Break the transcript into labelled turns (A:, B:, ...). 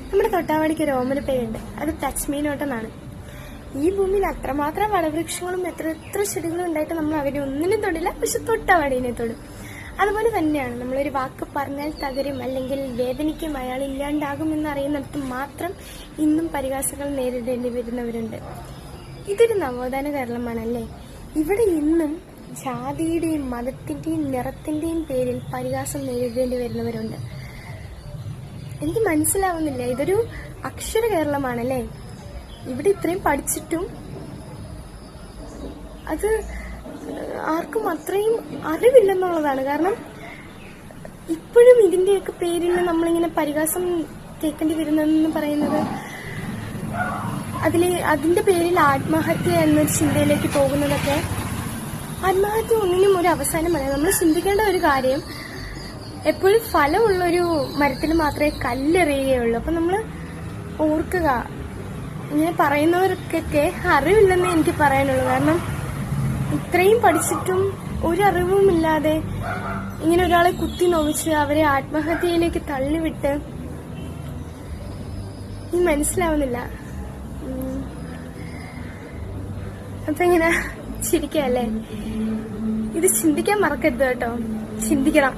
A: നമ്മുടെ തൊട്ടാവാടിക്ക് ഒരു ഓമന പേരുണ്ട്, അത് ടച്ച് മീ നോട്ട് എന്നാണ്. ഈ ഭൂമിയിൽ അത്രമാത്രം വടവൃക്ഷങ്ങളും എത്ര ചെടികളും ഉണ്ടായിട്ട് നമ്മൾ അവരെ ഒന്നിനും തൊടില്ല, പക്ഷെ തൊട്ടാവാടിനെ തൊടും. അതുപോലെ തന്നെയാണ് നമ്മളൊരു വാക്ക് പറഞ്ഞാൽ തകരും അല്ലെങ്കിൽ വേദനിക്കും, അയാൾ ഇല്ലാണ്ടാകും എന്നറിയുന്നിടത്ത് മാത്രം ഇന്നും പരിഹാസങ്ങൾ നേരിടേണ്ടി വരുന്നവരുണ്ട്. ഇതൊരു നവോത്ഥാന കേരളമാണല്ലേ. ഇവിടെ ഇന്നും ജാതിയുടെയും മതത്തിന്റെയും നിറത്തിന്റെയും പേരിൽ പരിഹാസം നേരിടേണ്ടി വരുന്നവരുണ്ട്. എനിക്ക് മനസ്സിലാവുന്നില്ല, ഇതൊരു അക്ഷര കേരളമാണല്ലേ. ഇവിടെ ഇത്രയും പഠിച്ചിട്ടും അത് ആർക്കും അത്രയും അറിവില്ലെന്നുള്ളതാണ്. കാരണം ഇപ്പോഴും ഇതിന്റെയൊക്കെ പേരിൽ നമ്മളിങ്ങനെ പരിഹാസം കേൾക്കേണ്ടി വരുന്നതെന്ന് പറയുന്നത് അതിന്റെ പേരിൽ ആത്മഹത്യ എന്നൊരു ചിന്തയിലേക്ക് പോകുന്നതൊക്കെ, ആത്മഹത്യ ഒന്നിനും ഒരു അവസാനമല്ല. നമ്മൾ ചിന്തിക്കേണ്ട ഒരു കാര്യം, എപ്പോഴും ഫലമുള്ളൊരു മരത്തിൽ മാത്രമേ കല്ലെറിയുകയുള്ളൂ. അപ്പൊ നമ്മൾ ഓർക്കുക, ഇങ്ങനെ പറയുന്നവർക്കൊക്കെ അറിവില്ലെന്നേ എനിക്ക് പറയാനുള്ളൂ. കാരണം ഇത്രയും പഠിച്ചിട്ടും ഒരറിവുമില്ലാതെ ഇങ്ങനെ ഒരാളെ കുത്തി നോവിച്ച് അവരെ ആത്മഹത്യയിലേക്ക് തള്ളിവിട്ട് ഈ മനസ്സിലാവുന്നില്ല. അപ്പൊ ഇങ്ങനെ ചിരിക്കല്ലേ. ഇത് ചിന്തിക്കാൻ മറക്കരുത് കേട്ടോ, ചിന്തിക്കണം.